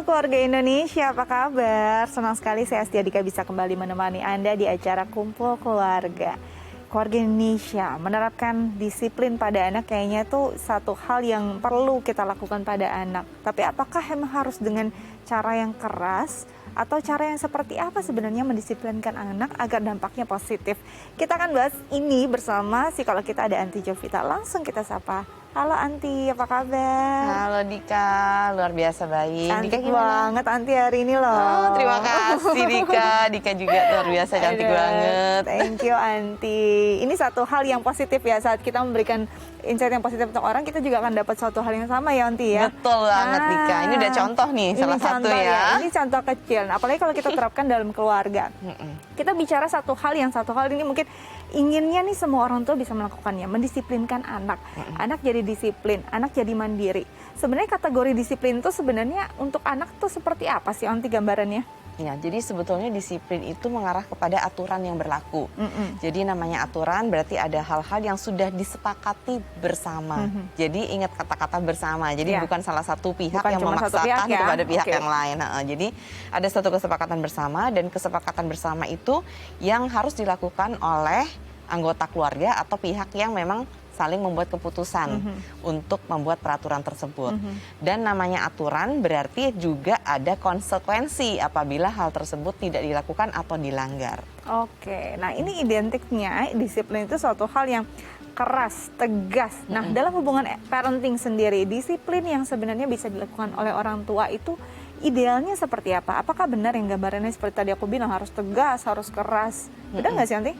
keluarga Indonesia, apa kabar? Senang sekali saya Astia Dika bisa kembali menemani Anda di acara Kumpul Keluarga. Keluarga Indonesia menerapkan disiplin pada anak kayaknya itu satu hal yang perlu kita lakukan pada anak. Tapi apakah emang harus dengan cara yang keras atau cara yang seperti apa sebenarnya mendisiplinkan anak agar dampaknya positif? Kita akan bahas ini bersama psikolog kita ada Anti Jovita. Langsung kita sapa. Halo Anti, apa kabar? Halo Dika, luar biasa baik. Cantik Dika gimana? banget Anti hari ini loh. Oh, terima kasih Dika. Dika juga luar biasa cantik banget. Thank you Anti. Ini satu hal yang positif ya, saat kita memberikan insight yang positif untuk orang, kita juga akan dapat suatu hal yang sama ya Anti ya. Betul banget Dika. Ini udah contoh nih, salah satu ya. Ini contoh kecil. Apalagi kalau kita terapkan dalam keluarga. Kita bicara satu hal ini mungkin inginnya nih semua orang tua bisa melakukannya, mendisiplinkan anak. Anak jadi disiplin, anak jadi mandiri. Sebenarnya kategori disiplin itu sebenarnya untuk anak tuh seperti apa sih Anti gambarannya? Ya, jadi sebetulnya disiplin itu mengarah kepada aturan yang berlaku. Jadi namanya aturan berarti ada hal-hal yang sudah disepakati bersama. Jadi ingat kata-kata bersama. Jadi bukan salah satu pihak yang memaksakan kepada pihak yang lain. Jadi ada satu kesepakatan bersama, dan kesepakatan bersama itu yang harus dilakukan oleh anggota keluarga atau pihak yang memang saling membuat keputusan untuk membuat peraturan tersebut. Dan namanya aturan berarti juga ada konsekuensi apabila hal tersebut tidak dilakukan atau dilanggar. Oke, nah ini identiknya disiplin itu suatu hal yang keras, tegas. Nah, dalam hubungan parenting sendiri, disiplin yang sebenarnya bisa dilakukan oleh orang tua itu idealnya seperti apa? Apakah benar yang gambarannya seperti tadi aku bilang harus tegas, harus keras? Benar nggak sih Anti?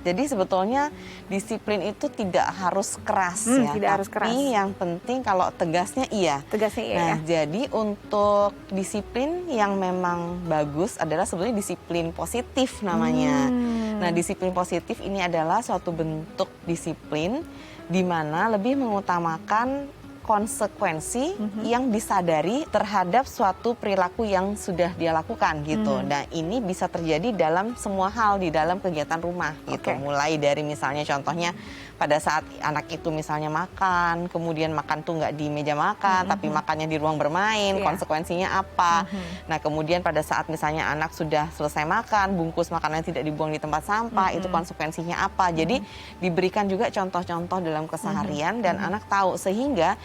Jadi sebetulnya disiplin itu tidak harus keras ya, tidak harus keras. Tapi yang penting kalau tegasnya iya. Tegasnya iya. Nah, jadi untuk disiplin yang memang bagus adalah sebetulnya disiplin positif namanya. Nah, disiplin positif ini adalah suatu bentuk disiplin di mana lebih mengutamakan konsekuensi yang disadari terhadap suatu perilaku yang sudah dia lakukan gitu. Nah, ini bisa terjadi dalam semua hal di dalam kegiatan rumah gitu. Mulai dari misalnya contohnya pada saat anak itu misalnya makan, kemudian makan tuh nggak di meja makan, tapi makannya di ruang bermain, konsekuensinya apa? Nah, kemudian pada saat misalnya anak sudah selesai makan, bungkus makanannya tidak dibuang di tempat sampah, itu konsekuensinya apa? Jadi diberikan juga contoh-contoh dalam keseharian dan anak tahu, sehingga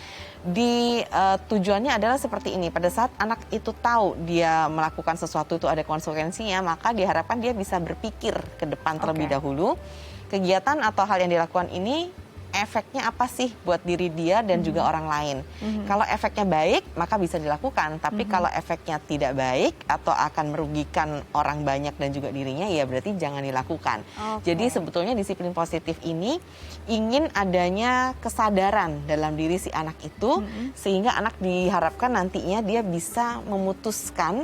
tujuannya adalah seperti ini. Pada saat anak itu tahu dia melakukan sesuatu itu ada konsekuensinya, maka diharapkan dia bisa berpikir ke depan terlebih dahulu. Kegiatan atau hal yang dilakukan ini efeknya apa sih buat diri dia dan juga orang lain. Kalau efeknya baik, maka bisa dilakukan. Tapi kalau efeknya tidak baik atau akan merugikan orang banyak dan juga dirinya, ya berarti jangan dilakukan. Jadi sebetulnya disiplin positif ini ingin adanya kesadaran dalam diri si anak itu, sehingga anak diharapkan nantinya dia bisa memutuskan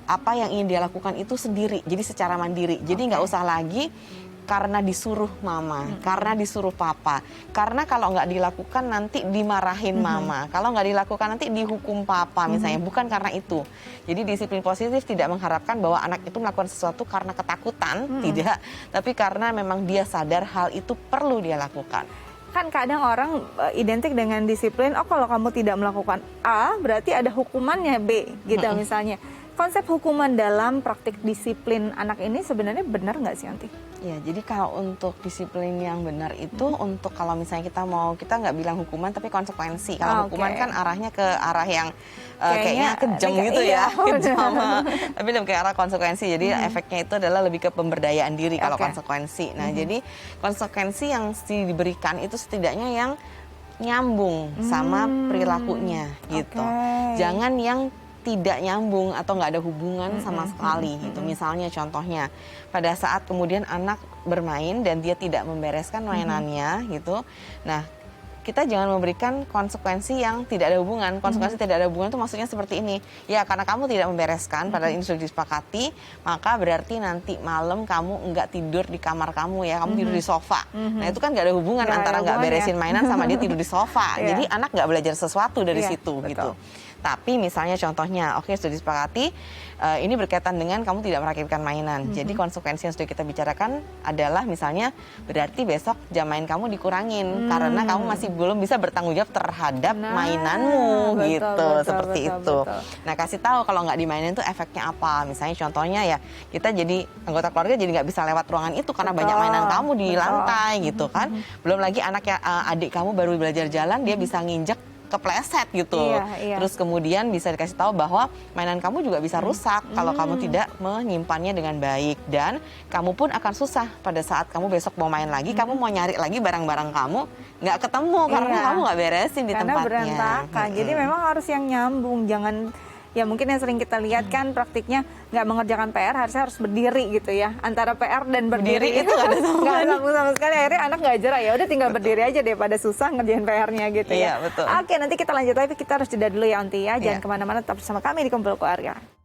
apa yang ingin dia lakukan itu sendiri. Jadi secara mandiri. Jadi nggak usah lagi karena disuruh mama, karena disuruh papa. Karena kalau nggak dilakukan nanti dimarahin mama. Kalau nggak dilakukan nanti dihukum papa misalnya. Bukan karena itu. Jadi disiplin positif tidak mengharapkan bahwa anak itu melakukan sesuatu karena ketakutan, tidak. Tapi karena memang dia sadar hal itu perlu dia lakukan. Kan kadang orang identik dengan disiplin, oh kalau kamu tidak melakukan A, berarti ada hukumannya B, gitu misalnya. Konsep hukuman dalam praktik disiplin anak ini sebenarnya benar nggak sih Anti? Ya, jadi kalau untuk disiplin yang benar itu untuk kalau misalnya kita nggak bilang hukuman tapi konsekuensi. Kalau hukuman kan arahnya ke arah yang kayaknya kejam gitu ya, kejam. Tapi lebih ke arah konsekuensi. Jadi efeknya itu adalah lebih ke pemberdayaan diri kalau konsekuensi. Nah, jadi konsekuensi yang diberikan itu setidaknya yang nyambung sama perilakunya gitu. Jangan yang tidak nyambung atau nggak ada hubungan sama sekali gitu. Misalnya contohnya pada saat kemudian anak bermain dan dia tidak membereskan mainannya gitu. Nah, kita jangan memberikan konsekuensi yang tidak ada hubungan. Konsekuensi tidak ada hubungan itu maksudnya seperti ini. Ya, karena kamu tidak membereskan, padahal ini sudah disepakati, maka berarti nanti malam kamu enggak tidur di kamar kamu ya, kamu tidur di sofa. Nah, itu kan nggak ada hubungan antara nggak beresin mainan sama dia tidur di sofa. Jadi anak nggak belajar sesuatu dari situ gitu. Tapi misalnya contohnya, oke sudah disepakati, ini berkaitan dengan kamu tidak merakitkan mainan. Jadi konsekuensi yang sudah kita bicarakan adalah misalnya berarti besok jam main kamu dikurangin karena kamu masih belum bisa bertanggung jawab terhadap mainanmu betul, gitu, betul, seperti betul, itu. betul. Nah kasih tahu kalau nggak dimainin itu efeknya apa. Misalnya contohnya ya kita jadi anggota keluarga jadi nggak bisa lewat ruangan itu karena Betul, banyak mainan kamu di betul. lantai gitu kan. Belum lagi adik kamu baru belajar jalan dia bisa nginjek kepleset gitu. Iya. Terus kemudian bisa dikasih tahu bahwa mainan kamu juga bisa rusak kalau kamu tidak menyimpannya dengan baik, dan kamu pun akan susah pada saat kamu besok mau main lagi, kamu mau nyari lagi barang-barang kamu nggak ketemu karena Iya. kamu nggak beresin di Karena tempatnya. berantakan. Jadi memang harus yang nyambung, jangan ya mungkin yang sering kita lihat kan praktiknya nggak mengerjakan PR harusnya harus berdiri gitu ya. Antara PR dan berdiri Berdiri itu nggak ada sambungan. nggak sambung sama sekali. Akhirnya anak nggak jerah, ya udah tinggal berdiri aja deh pada susah ngerjain PR-nya gitu Iya, ya. betul. Oke, nanti kita lanjut, tapi kita harus jeda dulu ya Onti ya. Jangan Iya. kemana-mana, tetap bersama kami di Kumpul Keluarga.